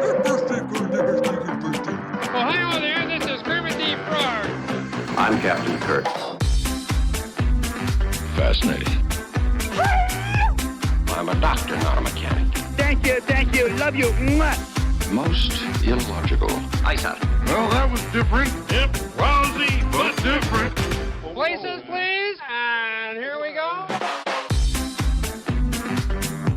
Ohio there, this is Kermit the Frog. I'm Captain Kirk. Fascinating. I'm a doctor, not a mechanic. Thank you, love you. Mwah. Most illogical. Aye, sir. Well, that was different. Yep, lousy, but different. Places, please, and here we go.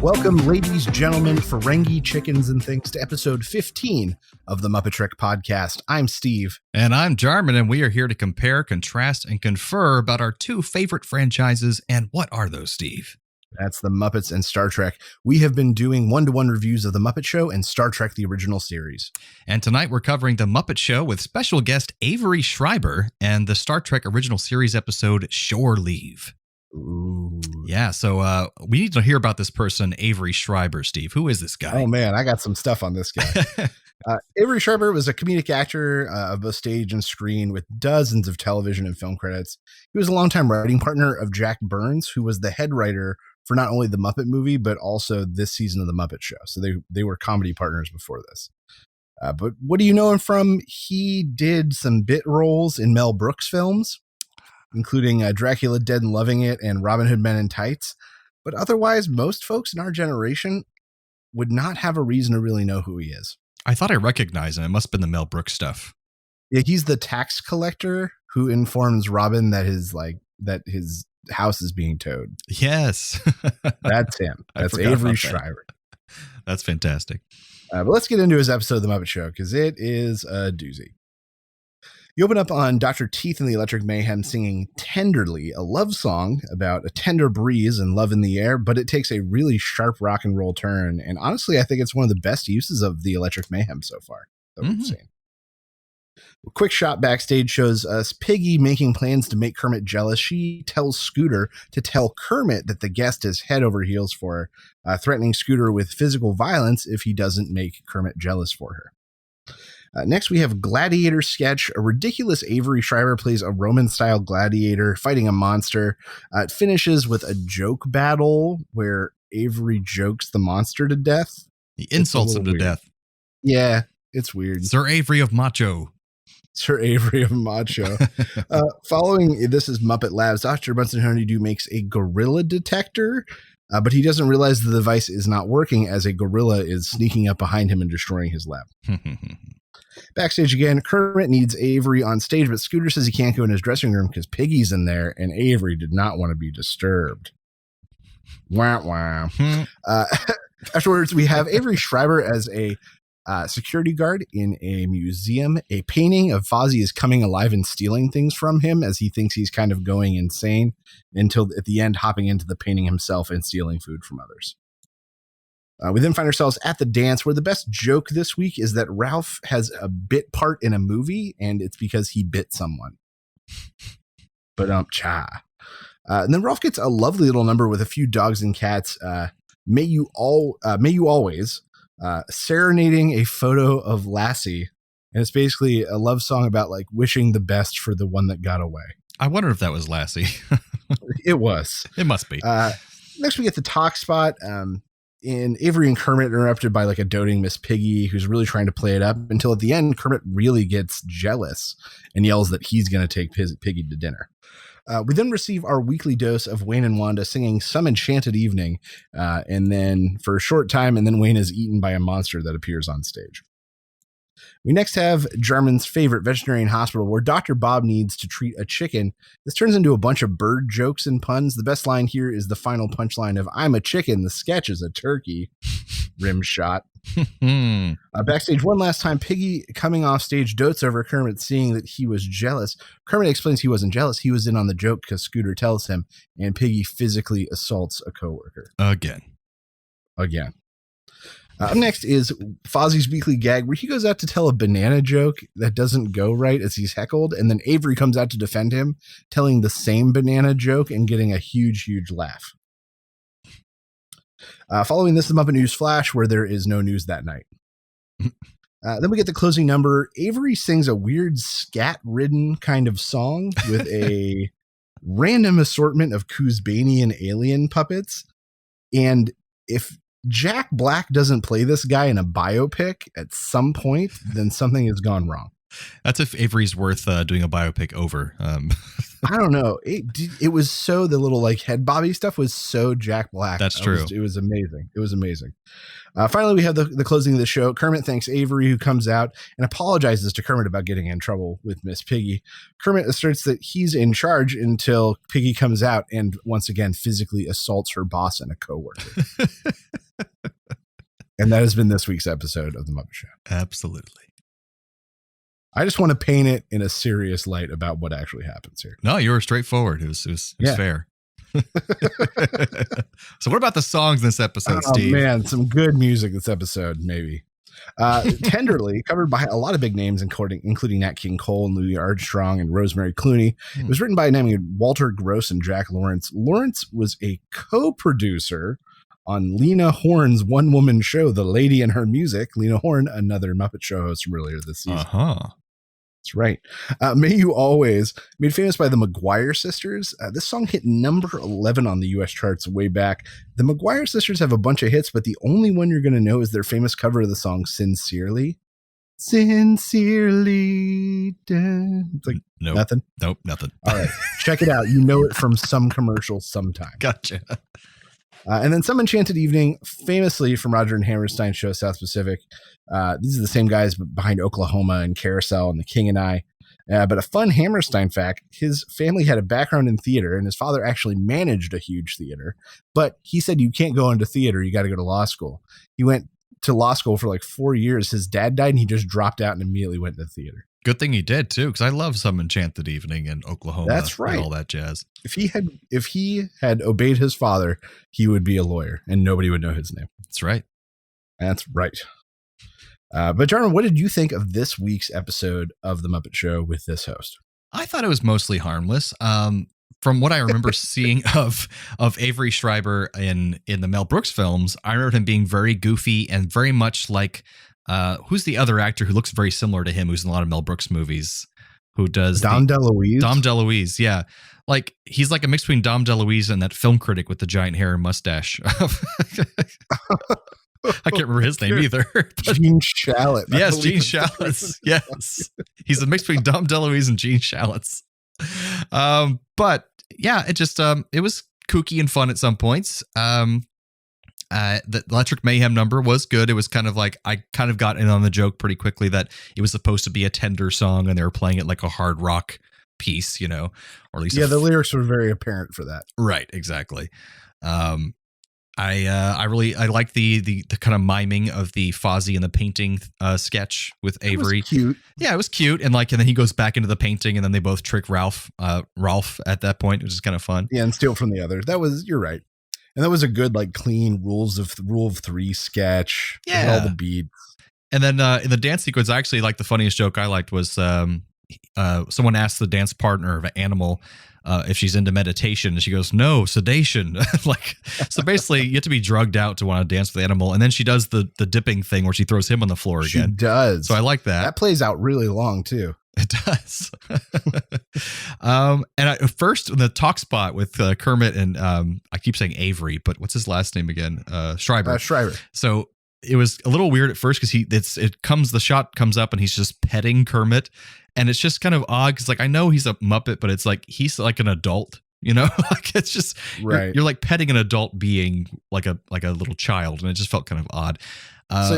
Welcome, ladies, gentlemen, Ferengi, chickens, and things, to episode 15 of the MuppeTrek podcast. I'm Steve. And I'm Jarman, and we are here to compare, contrast, and confer about our two favorite franchises. And what are those, Steve? That's the Muppets and Star Trek. We have been doing one-to-one reviews of the Muppet Show and Star Trek, the original series. And tonight we're covering the Muppet Show with special guest Avery Schreiber and the Star Trek original series episode Shore Leave. Ooh. Yeah, so we need to hear about this person, Avery Schreiber, Steve. Who is this guy? Oh, man, I got some stuff on this guy. Avery Schreiber was a comedic actor of both stage and screen with dozens of television and film credits. He was a longtime writing partner of Jack Burns, who was the head writer for not only the Muppet movie, but also this season of the Muppet Show. So they were comedy partners before this. But what do you know him from? He did some bit roles in Mel Brooks films, including Dracula Dead and Loving It and Robin Hood Men in Tights. But otherwise, most folks in our generation would not have a reason to really know who he is. I thought I recognized him. It must have been the Mel Brooks stuff. Yeah, he's the tax collector who informs Robin that his house is being towed. Yes. That's him. That's Avery Schreiber. That's fantastic. But let's get into his episode of The Muppet Show, because it is a doozy. You open up on Dr. Teeth and the Electric Mayhem singing Tenderly, a love song about a tender breeze and love in the air, but it takes a really sharp rock and roll turn. And honestly, I think it's one of the best uses of the Electric Mayhem so far that we've seen. A quick shot backstage shows us Piggy making plans to make Kermit jealous. She tells Scooter to tell Kermit that the guest is head over heels for her, threatening Scooter with physical violence if he doesn't make Kermit jealous for her. Next, we have Gladiator sketch. A ridiculous Avery Schreiber plays a Roman-style gladiator fighting a monster. It finishes with a joke battle where Avery jokes the monster to death. He insults him to death. Yeah, it's weird. Sir Avery of Macho. Sir Avery of Macho. Following This Is Muppet Labs, Dr. Bunsen Honeydew makes a gorilla detector, but he doesn't realize the device is not working as a gorilla is sneaking up behind him and destroying his lab. Backstage again, Kermit needs Avery on stage, but Scooter says he can't go in his dressing room because Piggy's in there, and Avery did not want to be disturbed. Wah, wah. Afterwards, we have Avery Schreiber as a security guard in a museum. A painting of Fozzie is coming alive and stealing things from him as he thinks he's kind of going insane, until at the end hopping into the painting himself and stealing food from others. We then find ourselves at the dance, where the best joke this week is that Ralph has a bit part in a movie, and it's because he bit someone. But and then Ralph gets a lovely little number with a few dogs and cats. May you always, serenading a photo of Lassie. And it's basically a love song about like wishing the best for the one that got away. I wonder if that was Lassie. It was. It must be. Next, we get the talk spot. And Avery and Kermit interrupted by like a doting Miss Piggy who's really trying to play it up, until at the end, Kermit really gets jealous and yells that he's going to take Piggy to dinner. We then receive our weekly dose of Wayne and Wanda singing Some Enchanted Evening, and then for a short time, and then Wayne is eaten by a monster that appears on stage. We next have Jarman's favorite veterinarian hospital, where Dr. Bob needs to treat a chicken. This turns into a bunch of bird jokes and puns. The best line here is the final punchline of "I'm a chicken, the sketch is a turkey." Rim shot. Backstage one last time, Piggy coming off stage dotes over Kermit, seeing that he was jealous. Kermit explains he wasn't jealous. He was in on the joke because Scooter tells him, and Piggy physically assaults a coworker. Again. Up next is Fozzie's weekly gag, where he goes out to tell a banana joke that doesn't go right as he's heckled, and then Avery comes out to defend him, telling the same banana joke and getting a huge laugh. Following this, the Muppet News Flash, where there is no news that night. Then we get the closing number. Avery sings a weird scat-ridden kind of song with a random assortment of Kuzbanian alien puppets. And if Jack Black doesn't play this guy in a biopic at some point, then something has gone wrong. That's if Avery's worth doing a biopic over. I don't know. It was so, the little like head bobby stuff was so Jack Black. That's true. It was amazing. It was amazing. Finally, we have the closing of the show. Kermit thanks Avery, who comes out and apologizes to Kermit about getting in trouble with Miss Piggy. Kermit asserts that he's in charge until Piggy comes out and once again physically assaults her boss and a coworker. And that has been this week's episode of The Muppet Show. Absolutely. I just want to paint it in a serious light about what actually happens here. No, you were straightforward. It was fair. So what about the songs in this episode, Steve? Oh man, some good music this episode, maybe. Tenderly, covered by a lot of big names, including Nat King Cole and Louis Armstrong and Rosemary Clooney. It was written by a name named Walter Gross and Jack Lawrence. Lawrence was a co-producer on Lena Horne's one-woman show, The Lady and Her Music. Lena Horne, another Muppet Show host from earlier this season. That's right. May You Always, made famous by the McGuire sisters. This song hit number 11 on the U.S. charts way back. The McGuire sisters have a bunch of hits, but the only one you're going to know is their famous cover of the song Sincerely. Sincerely. It's like nothing. Nope, nothing. All right. Check it out. You know it from some commercial sometime. Gotcha. And then Some Enchanted Evening, famously from Roger and Hammerstein's show South Pacific. These are the same guys behind Oklahoma and Carousel and The King and I. But a fun Hammerstein fact, his family had a background in theater, and his father actually managed a huge theater. But he said, you can't go into theater. You got to go to law school. He went to law school for like 4 years. His dad died, and he just dropped out and immediately went into theater. Good thing he did too, because I love Some Enchanted Evening in Oklahoma. That's right. And all that jazz. If he had obeyed his father, he would be a lawyer, and nobody would know his name. That's right. That's right. But Jarman, what did you think of this week's episode of The Muppet Show with this host? I thought it was mostly harmless. From what I remember seeing of Avery Schreiber in the Mel Brooks films, I remember him being very goofy and very much like who's the other actor who looks very similar to him, who's in a lot of Mel Brooks movies, who does Dom DeLuise? Dom DeLuise, yeah. Like he's like a mix between Dom DeLuise and that film critic with the giant hair and mustache. I can't remember his name either. Gene Shalit. Yes, Gene Shalit. Yes. He's a mix between Dom DeLuise and Gene Shalit. But yeah, it just it was kooky and fun at some points. The Electric Mayhem number was good. It was kind of like, I kind of got in on the joke pretty quickly that it was supposed to be a tender song and they were playing it like a hard rock piece, you know, or at least the lyrics were very apparent for that. Right, exactly. I like the kind of miming of the Fozzie and the painting sketch with Avery. It was cute. Yeah, it was cute. And then he goes back into the painting and then they both trick Ralph at that point, which is kind of fun. Yeah, and steal from the others. You're right. And that was a good, like, clean rule of three sketch. Yeah. All the beats. And then in the dance sequence, actually, like the funniest joke I liked was someone asked the dance partner of an animal if she's into meditation, and she goes, "No, sedation." Like, so basically, you have to be drugged out to want to dance with the animal. And then she does the dipping thing where she throws him on the floor again. She does. So I like that. That plays out really long too. It does. And at first, in the talk spot with Kermit and I keep saying Avery, but what's his last name again? Schreiber. Schreiber. So it was a little weird at first because the shot comes up and he's just petting Kermit, and it's just kind of odd because, like, I know he's a Muppet, but it's like he's like an adult, you know. Like, it's just right. You're like petting an adult being like a little child, and it just felt kind of odd.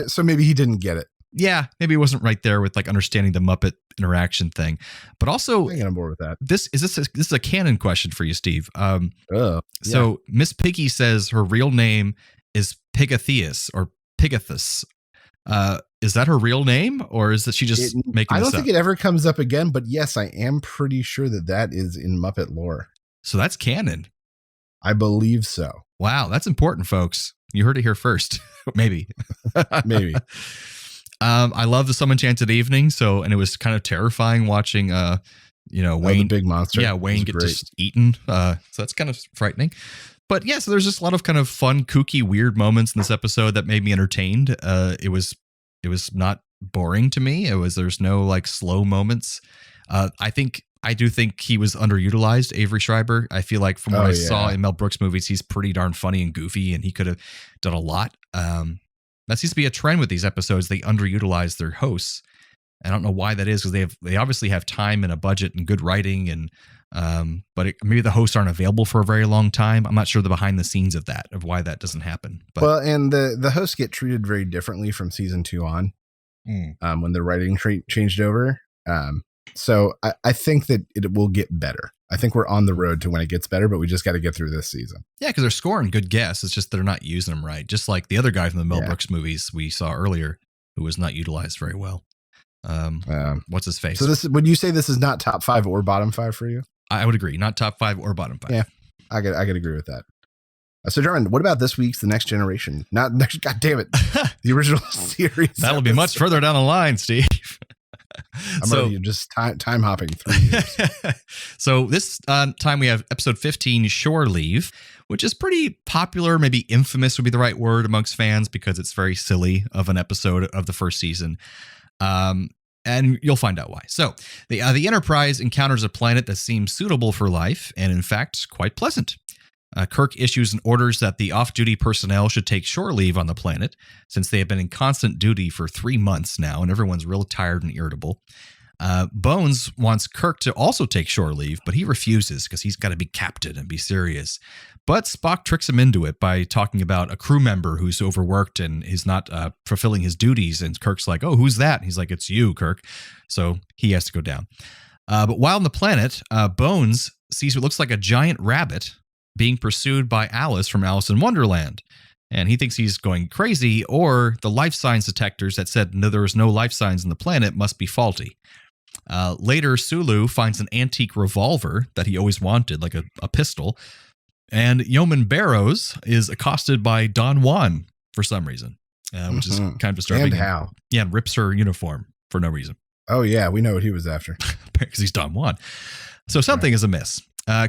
So maybe he didn't get it. Yeah, maybe he wasn't right there with like understanding the Muppet interaction thing, but also I get on board with that. This is a canon question for you, Steve. Yeah. So Miss Piggy says her real name is Pigatheus or Pigathus. Is that her real name, or is that she just making I this don't think up? it ever comes up again, but yes, I am pretty sure that is in Muppet lore. So that's canon. I believe so. Wow, that's important, folks. You heard it here first. Maybe. Maybe. I love the Some Enchanted Evening. And it was kind of terrifying watching, Wayne, the big monster. Yeah, Wayne get just eaten. So that's kind of frightening. But yeah, so there's just a lot of kind of fun, kooky, weird moments in this episode that made me entertained. It was there's no like slow moments. I think I do think he was underutilized, Avery Schreiber. I feel like from what I saw yeah. in Mel Brooks movies, he's pretty darn funny and goofy, and he could have done a lot. That seems to be a trend with these episodes. They underutilize their hosts. I don't know why that is, because they obviously have time and a budget and good writing, and but maybe the hosts aren't available for a very long time. I'm not sure the behind the scenes of why that doesn't happen. But, well, and the hosts get treated very differently from season 2 on, when the writing changed over. So I think that it will get better. I think we're on the road to when it gets better, but we just got to get through this season. Yeah, because they're scoring good guests. It's just they're not using them right. Just like the other guy from the Mel Brooks movies we saw earlier, who was not utilized very well. What's his face? So would you say this is not top 5 or bottom 5 for you? I would agree. Not top 5 or bottom 5. Yeah, I could agree with that. So, Jarman, what about this week's The Next Generation? Not next. God damn it, the original series. That'll be much further down the line, Steve. I'm already just time hopping 3 years. So this time we have episode 15, Shore Leave, which is pretty popular, maybe infamous would be the right word amongst fans, because it's very silly of an episode of the first season. And you'll find out why. So the Enterprise encounters a planet that seems suitable for life and, in fact, quite pleasant. Kirk issues an orders that the off-duty personnel should take shore leave on the planet, since they have been in constant duty for 3 months now, and everyone's real tired and irritable. Bones wants Kirk to also take shore leave, but he refuses because he's got to be captain and be serious. But Spock tricks him into it by talking about a crew member who's overworked and is not fulfilling his duties. And Kirk's like, "Oh, who's that?" And he's like, "It's you, Kirk." So he has to go down. But while on the planet, Bones sees what looks like a giant rabbit being pursued by Alice from Alice in Wonderland. And he thinks he's going crazy, or the life signs detectors that said no, there was no life signs on the planet must be faulty. Later, Sulu finds an antique revolver that he always wanted, like a pistol. And Yeoman Barrows is accosted by Don Juan for some reason, which is kind of disturbing. And how? Yeah, and rips her uniform for no reason. Oh, yeah, we know what he was after. Because he's Don Juan. So something is amiss.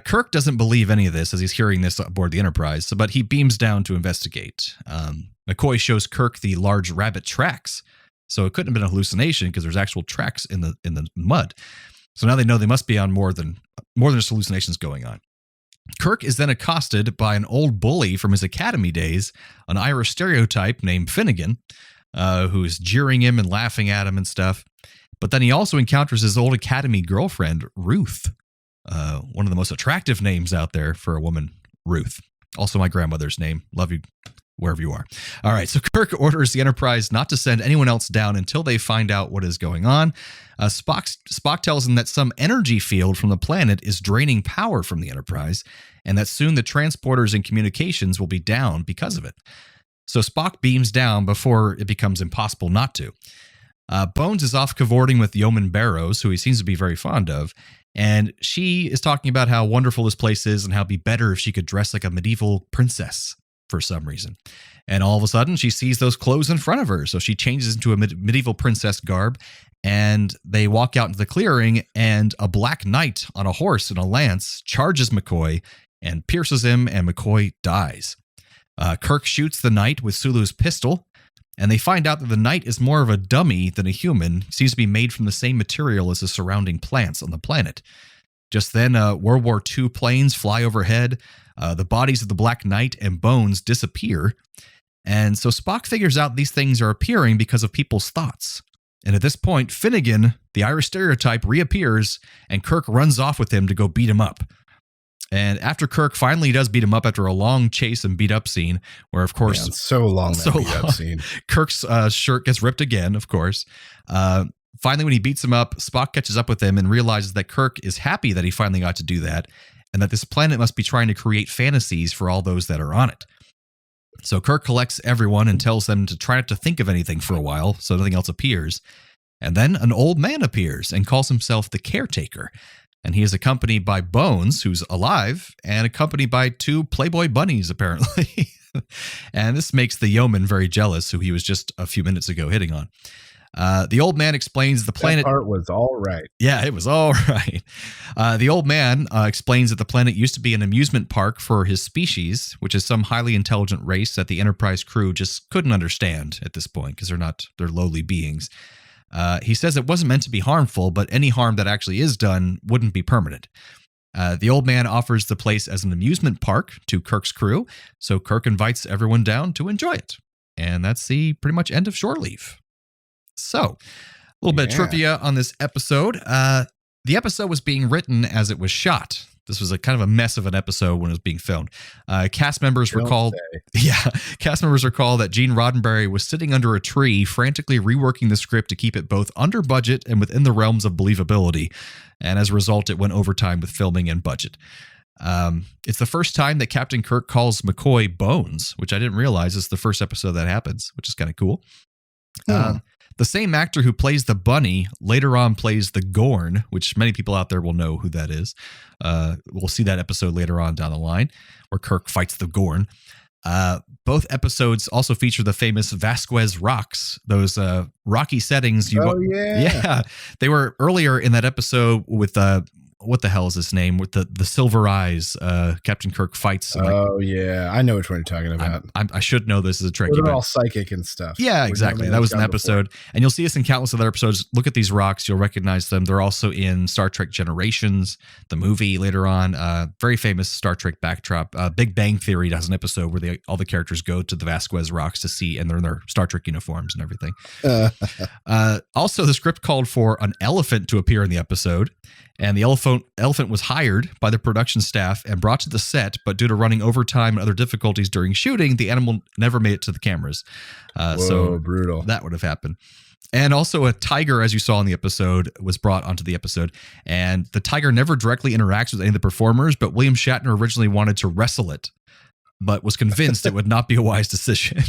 Kirk doesn't believe any of this as he's hearing this aboard the Enterprise, but he beams down to investigate. McCoy shows Kirk the large rabbit tracks. So it couldn't have been a hallucination because there's actual tracks in the mud. So now they know they must be on more than just hallucinations going on. Kirk is then accosted by an old bully from his academy days, an Irish stereotype named Finnegan, who's jeering him and laughing at him and stuff. But then he also encounters his old academy girlfriend, Ruth. One of the most attractive names out there for a woman, Ruth. Also my grandmother's name. Love you wherever you are. All right, so Kirk orders the Enterprise not to send anyone else down until they find out what is going on. Spock tells him that some energy field from the planet is draining power from the Enterprise, and that soon the transporters and communications will be down because of it. So Spock beams down before it becomes impossible not to. Bones is off cavorting with Yeoman Barrows, who he seems to be very fond of, and she is talking about how wonderful this place is and how it'd be better if she could dress like a medieval princess for some reason. And all of a sudden, she sees those clothes in front of her, so she changes into a medieval princess garb, and they walk out into the clearing, and a black knight on a horse and a lance charges McCoy and pierces him, and McCoy dies. Kirk shoots the knight with Sulu's pistol, and they find out that the knight is more of a dummy than a human. He seems to be made from the same material as the surrounding plants on the planet. Just then, World War II planes fly overhead. The bodies of the Black Knight and Bones disappear. And so Spock figures out these things are appearing because of people's thoughts. And at this point, Finnegan, the Irish stereotype, reappears, and Kirk runs off with him to go beat him up. And after Kirk finally does beat him up after a long chase and beat up scene, where of course, up scene. Kirk's shirt gets ripped again, of course. Finally, when he beats him up, Spock catches up with him and realizes that Kirk is happy that he finally got to do that, and that this planet must be trying to create fantasies for all those that are on it. So Kirk collects everyone and tells them to try not to think of anything for a while so nothing else appears. And then an old man appears and calls himself the Caretaker. And he is accompanied by Bones, who's alive, and accompanied by 2 Playboy bunnies, apparently. And this makes the yeoman very jealous, who he was just a few minutes ago hitting on. The old man explains the planet... That part was all right. Yeah, it was all right. The old man explains that the planet used to be an amusement park for his species, which is some highly intelligent race that the Enterprise crew just couldn't understand at this point, because they're lowly beings. He says it wasn't meant to be harmful, but any harm that actually is done wouldn't be permanent. The old man offers the place as an amusement park to Kirk's crew, so Kirk invites everyone down to enjoy it. And that's the pretty much end of Shore Leave. So, a little bit of trivia on this episode. The episode was being written as it was shot. This was a kind of a mess of an episode when it was being filmed. Cast members recall that Gene Roddenberry was sitting under a tree, frantically reworking the script to keep it both under budget and within the realms of believability. And as a result, it went overtime with filming and budget. It's the first time that Captain Kirk calls McCoy Bones, which I didn't realize is the first episode that happens, which is kind of cool. The same actor who plays the bunny later on plays the Gorn, which many people out there will know who that is. We'll see that episode later on down the line where Kirk fights the Gorn. Both episodes also feature the famous Vasquez rocks, those rocky settings. Yeah. They were earlier in that episode with what the hell is his name? With the silver eyes, Captain Kirk fights. I know which one you're talking about. I should know this as a Trekkie. They're all psychic and stuff. Yeah, exactly. That was an episode. And you'll see this in countless other episodes. Look at these rocks. You'll recognize them. They're also in Star Trek Generations, the movie later on. Very famous Star Trek backdrop. Big Bang Theory has an episode where all the characters go to the Vasquez rocks to see, and they're in their Star Trek uniforms and everything. Also, the script called for an elephant to appear in the episode. And the elephant was hired by the production staff and brought to the set, but due to running overtime and other difficulties during shooting, the animal never made it to the cameras. So brutal. That would have happened. And also a tiger, as you saw in the episode, was brought onto the episode. And the tiger never directly interacts with any of the performers, but William Shatner originally wanted to wrestle it, but was convinced it would not be a wise decision.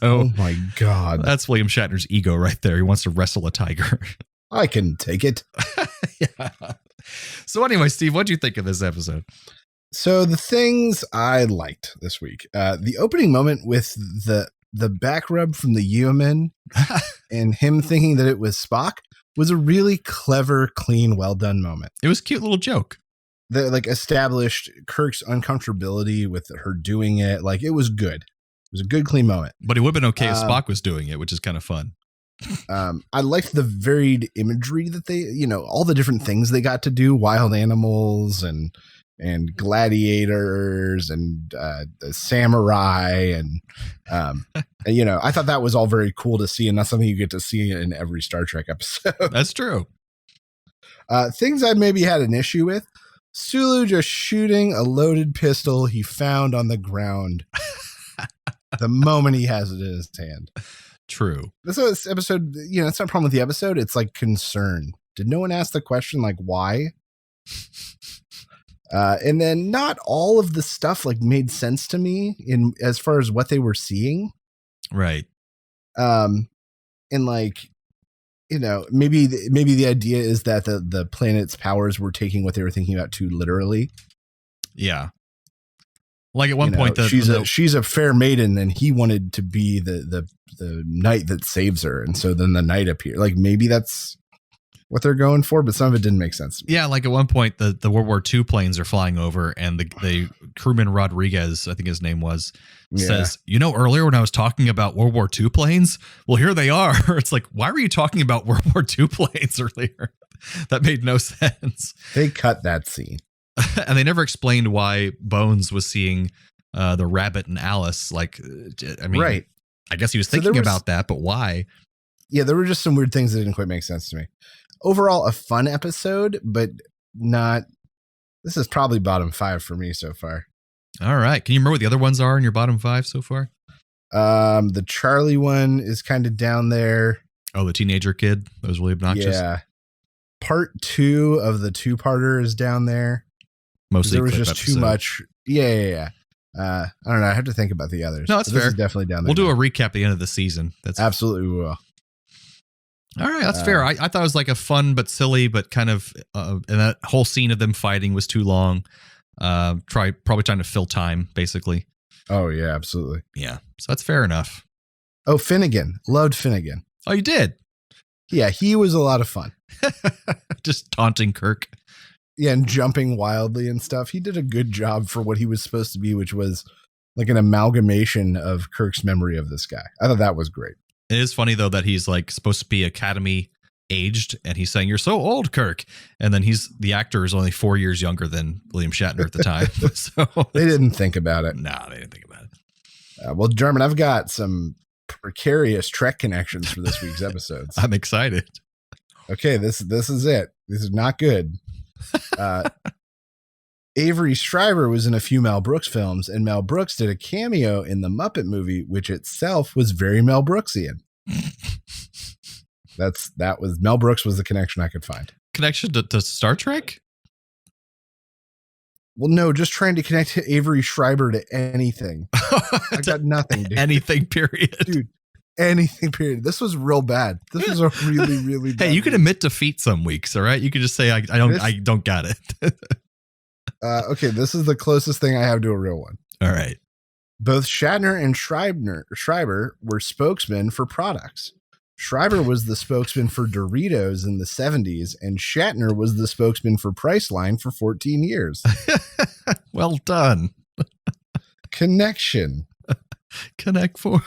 Oh my God. That's William Shatner's ego right there. He wants to wrestle a tiger. I can take it. Yeah. So anyway, Steve, what do you think of this episode? So the things I liked this week, the opening moment with the back rub from the human and him thinking that it was Spock was a really clever, clean, well done moment. It was a cute little joke. That established Kirk's uncomfortability with her doing it. It was good. It was a good, clean moment. But it would have been okay if Spock was doing it, which is kind of fun. I liked the varied imagery that they, all the different things they got to do, wild animals and gladiators and the samurai and I thought that was all very cool to see, and that's something you get to see in every Star Trek episode. That's true. Things I maybe had an issue with: Sulu just shooting a loaded pistol he found on the ground the moment he has it in his hand. True. This episode, it's not a problem with the episode. It's concern. Did no one ask the question, why? And then not all of the stuff made sense to me in as far as what they were seeing. Right. And maybe the idea is that the planet's powers were taking what they were thinking about too literally. Yeah. At one point, she's a fair maiden, and he wanted to be the knight that saves her, and so then the knight appeared. Maybe that's what they're going for, but some of it didn't make sense to me. Yeah, at one point, the World War II planes are flying over, and the crewman Rodriguez, I think his name was, says, earlier when I was talking about World War II planes, well, here they are. It's why were you talking about World War II planes earlier? That made no sense. They cut that scene. And they never explained why Bones was seeing the rabbit and Alice. Right. I guess he was thinking about that, but why? Yeah, there were just some weird things that didn't quite make sense to me. Overall, a fun episode, but not. This is probably bottom 5 for me so far. All right. Can you remember what the other ones are in your bottom 5 so far? The Charlie one is kind of down there. Oh, the teenager kid. That was really obnoxious. Yeah. Part 2 of the 2-parter is down there. Mostly there was just too much. Yeah. I don't know. I have to think about the others. No, that's fair. This is definitely down there. We'll do a recap at the end of the season. That's absolutely we will. All right, that's fair. I thought it was a fun but silly, but kind of, and that whole scene of them fighting was too long. Probably trying to fill time, basically. Oh yeah, absolutely. Yeah, so that's fair enough. Oh, Finnegan, loved Finnegan. Oh, you did? Yeah, he was a lot of fun. Just taunting Kirk. Yeah, and jumping wildly and stuff. He did a good job for what he was supposed to be, which was an amalgamation of Kirk's memory of this guy. I thought that was great. It is funny, though, that he's like supposed to be Academy aged, and he's saying, "You're so old, Kirk." And then the actor is only 4 years younger than William Shatner at the time. So they didn't think about it. No, they didn't think about it. Well, German, I've got some precarious Trek connections for this week's episodes. I'm excited. Okay, this is it. This is not good. Avery Schreiber was in a few Mel Brooks films, and Mel Brooks did a cameo in the Muppet movie, which itself was very Mel Brooksian. That was Mel Brooks was the connection I could find. Connection to Star Trek? Well, no, just trying to connect Avery Schreiber to anything. I got nothing, dude. Anything, period. Dude, anything, period. This was real bad. This was a really, really bad. Hey, you can admit defeat some weeks, all right? You can just say, I don't got it. Okay, this is the closest thing I have to a real one. All right. Both Shatner and Schreiber were spokesmen for products. Schreiber was the spokesman for Doritos in the 70s, and Shatner was the spokesman for Priceline for 14 years. Well done. Connection. Connect four.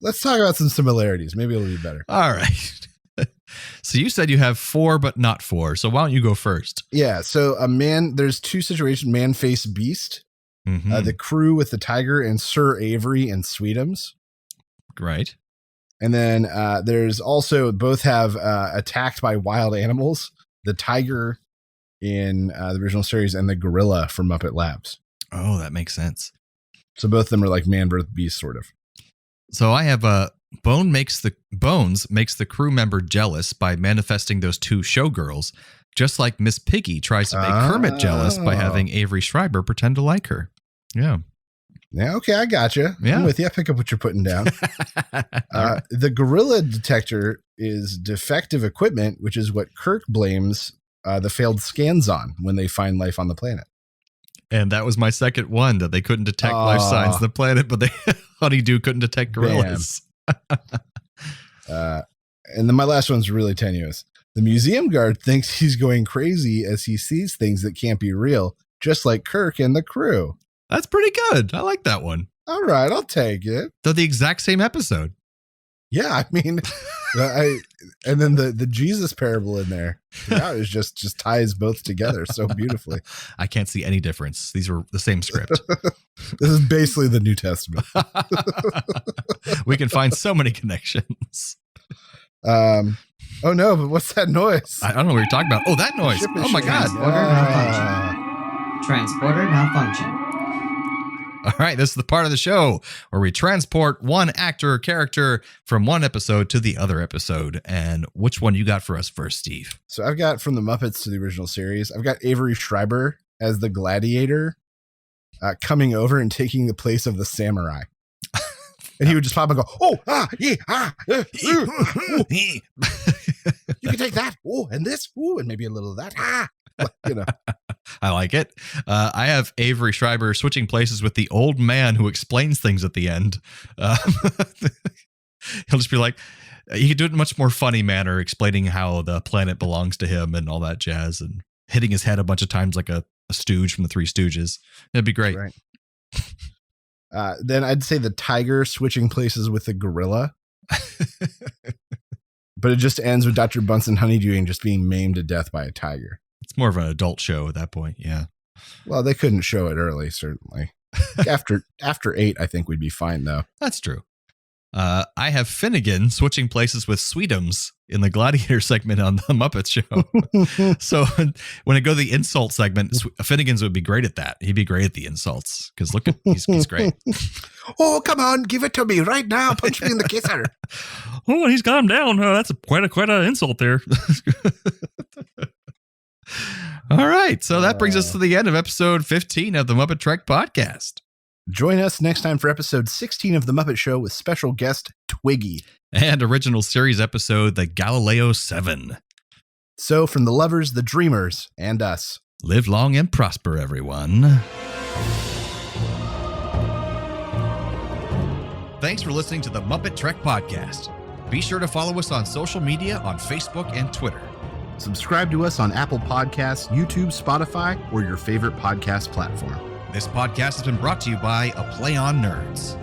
Let's talk about some similarities. Maybe it'll be better. All right. So you said you have 4, but not 4. So why don't you go first? Yeah. So there's two situations, man, face, beast, the crew with the tiger and Sir Avery and Sweetums. Right. And then there's also both have attacked by wild animals, the tiger in the original series and the gorilla from Muppet Labs. Oh, that makes sense. So both of them are like man versus beast, sort of. So I have Bones makes the crew member jealous by manifesting those 2 showgirls, just like Miss Piggy tries to make Kermit jealous by having Avery Schreiber pretend to like her. Yeah. Yeah, okay, I gotcha. Yeah. I'm with you. I pick up what you're putting down. The gorilla detector is defective equipment, which is what Kirk blames the failed scans on when they find life on the planet. And that was my second one, that they couldn't detect life signs on the planet, but Honeydew couldn't detect gorillas. And then my last one's really tenuous. The museum guard thinks he's going crazy as he sees things that can't be real, just like Kirk and the crew. That's pretty good. I like that one. All right, I'll take it. They're the exact same episode. Yeah, I mean, and then the Jesus parable in there, it was just ties both together so beautifully. I can't see any difference. These were the same script. This is basically the New Testament. We can find so many connections. Oh no, but what's that noise? I don't know what you're talking about. Oh, that noise. Oh my God. Transporter malfunction. All right, this is the part of the show where we transport one actor or character from one episode to the other episode. And which one you got for us first, Steve? So I've got from the Muppets to the original series. I've got Avery Schreiber as the gladiator coming over and taking the place of the samurai. And he would just pop and go, oh, you can take that. Oh, and this. Oh, and maybe a little of that. You know. I like it. I have Avery Schreiber switching places with the old man who explains things at the end. He'll just be like, he could do it in a much more funny manner, explaining how the planet belongs to him and all that jazz, and hitting his head a bunch of times like a stooge from the Three Stooges. It'd be great. Right. Then I'd say the tiger switching places with the gorilla. But it just ends with Dr. Bunsen Honeydewing just being maimed to death by a tiger. It's more of an adult show at that point. Yeah. Well, they couldn't show it early, certainly. After 8, I think we'd be fine, though. That's true. I have Finnegan switching places with Sweetums in the Gladiator segment on the Muppet Show. So when I go to the insult segment, Finnegan's would be great at that. He'd be great at the insults because look, he's great. Oh, come on, give it to me right now. Punch me in the kisser. Oh, he's got him down. That's quite a insult there. All right. So that brings us to the end of episode 15 of the MuppeTrek podcast. Join us next time for episode 16 of The Muppet Show with special guest Twiggy. And original series episode, The Galileo 7. So from the lovers, the dreamers, and us. Live long and prosper, everyone. Thanks for listening to the MuppeTrek podcast. Be sure to follow us on social media on Facebook and Twitter. Subscribe to us on Apple Podcasts, YouTube, Spotify, or your favorite podcast platform. This podcast has been brought to you by A Play on Nerds.